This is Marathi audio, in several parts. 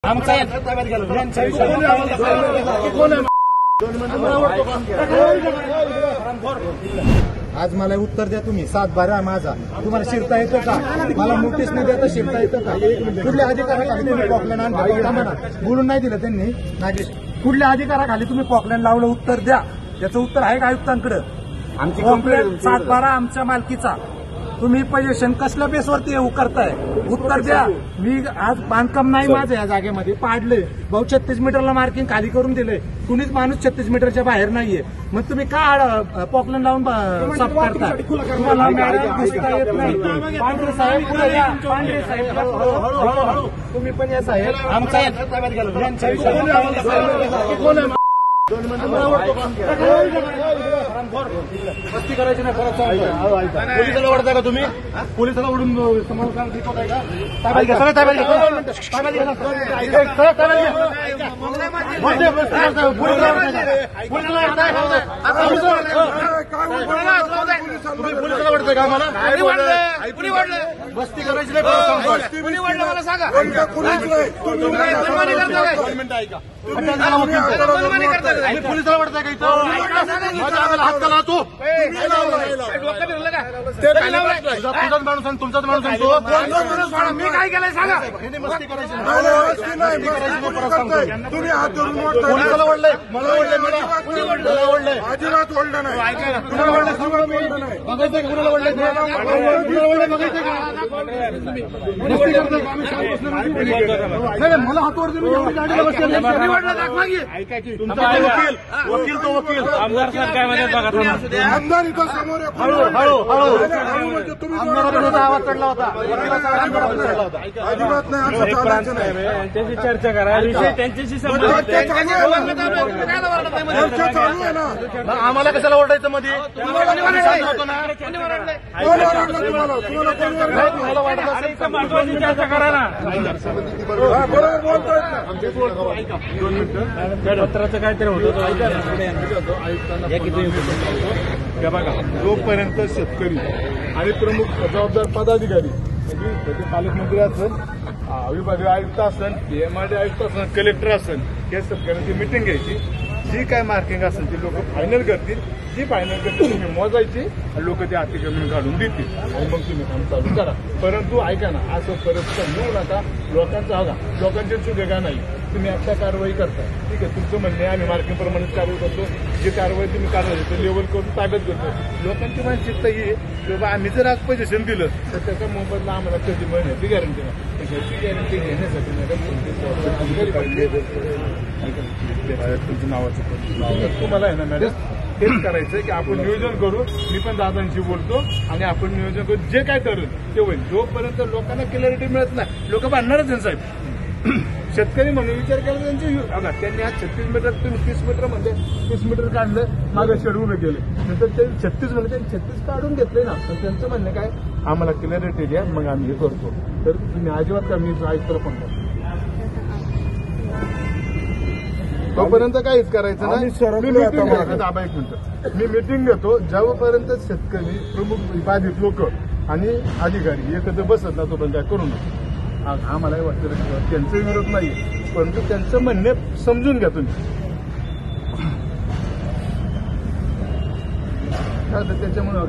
आमचा आज मला उत्तर द्या तुम्ही. 7/12 माझा तुम्हाला शिरता येतं का? मला नोटीस न देता शिरता येतं का? कुठल्या अधिकाराखाली तुम्ही पॉकलँड आणलं? बोलून नाही दिलं त्यांनी. कुठल्या अधिकाराखाली तुम्ही पॉकलँड लावलं? उत्तर द्या. त्याचं उत्तर आहे का आयुक्तांकडे? आमची कंप्लेंट 7/12 आमच्या मालकीचा. तुम्ही पोझिशन कसल्या बेसवरती करताय? उत्तर द्या. मी आज बांधकाम नाही माझं या जागेमध्ये पाडलंय. भाऊ 36 मीटरला मार्किंग खाली करून दिलंय. कुणीच माणूस 36 मीटरच्या बाहेर नाहीये. मग तुम्ही का पॉकलँड लावून साफ करता? तुम्हाला मॅडम दिसता येत नाही. पांढरे साहेब पुढे या. पांढरे साहेब तुम्ही पण या साहेब. आमचा मस्ती करायची नाही. पोलिसाला ओढताय का तुम्ही? पोलिसाला ओढून शिकवताय का? पोलिसाला ओढताय का आम्हाला? मस्ती करायची नाही. मला सांगा. पोलिसाला वाटतं का इथं? हात का लावतो? तुझाच माणूस आणि तुमचाच माणूस सांगतो. मी काय केलंय सांगा. मस्ती करायची तुम्ही हात धरून पोलिसाला ओढलंय. मला ओढलंय. मला ओढलंय. अजिबात ओढलं नाही. कुणाला ओढलंय? बघायचं का? कुणाला ओढलंय? बघायचं का? मस्ती करतोय का? आम्ही नाही मला हात ओढतो. मी एवढी गाडीला बसलेलो. वकील तो वकील. आमदार साहेब काय म्हणतात बघा. आमदार इथं समोर म्हणजे तुम्ही आवाज चढला होता. अजिबात नाही. त्यांची चर्चा करा. विषय त्यांच्याशी संबंधित चालू आहे ना. आम्हाला कशाला ओरडायचं मध्ये? महत्वाची चर्चा करा ना. बरोबर बोलतोय. पत्राचं काहीतरी होतं. बघा, जोपर्यंत शेतकरी आणि प्रमुख जबाबदार पदाधिकारी म्हणजे ते पालकमंत्री असेल, विभागीय आयुक्त असेल, PMRD आयुक्त असेल, कलेक्टर असेल, या शेतकऱ्यांची मिटिंग घ्यायची. जी काय मार्किंग असेल ती लोक फायनल करतील. जी फायनल करतील तुम्ही मोजायची आणि लोक ते अतिक्रमण काढून देतील आणि मग तुम्ही काम चालू करा. परंतु ऐका ना, असं परत येऊ नका. लोकांचा हवा, लोकांची चूक का नाही. तुम्ही आता कारवाई करता, ठीक आहे, तुमचं म्हणणे आम्ही मार्किंगप्रमाणेच कारवाई करतो. जी कारवाई तुम्ही कारवाई लेवल करून ताब्यात घेतो. लोकांची मानसिकता ही आहे की बाबा आम्ही जर आज पोझिशन दिलं तर त्याच्या मोबदला आम्हाला कधी मिळण्याची गॅरंटी नाही. ह्याची गॅरंटी घेण्यासाठी तुमचं नावाचं तुम्हाला आहे ना मॅडम हेच करायचं की आपण नियोजन करू. मी पण दादांशी बोलतो आणि आपण नियोजन करू. जे काय करू ते होईल. जोपर्यंत लोकांना क्लॅरिटी मिळत नाही लोक भांडणारच आहे साहेब. शेतकरी म्हणून विचार केला त्यांनी आज 36 मीटर तुम्ही 30 मीटर म्हणजे 30 मीटर काढलं. मागे शेड उभे केले. नंतर ते 36 म्हणजे त्यांनी 36 काढून घेतले ना. तर त्यांचं म्हणणं काय, आम्हाला क्लॅरिटी द्या मग आम्ही हे करतो. तर तुम्ही अजिबात का मी आयुक्त पण करतो तोपर्यंत काहीच करायचं नाही. मी मिटिंग घेतो. जेव्हापर्यंत शेतकरी प्रमुख बाधित लोक आणि अधिकारी एकत्र बसत ना तोपर्यंत काय करू नका. आम्हालाही वाटतं त्यांचं विरोध नाही, परंतु त्यांचं म्हणणे समजून घ्या तुम्ही. त्याच्यामुळे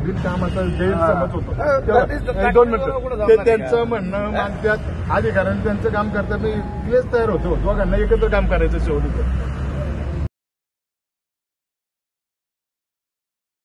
बिल कामाचा गैरसमज होतो. 2 मिनिटं ते त्यांचं म्हणणं मानतात. अधिकाऱ्यांनी त्यांचं काम करतात. प्लेस तयार होतो. दोघांना एकत्र काम करायचं शेवटी.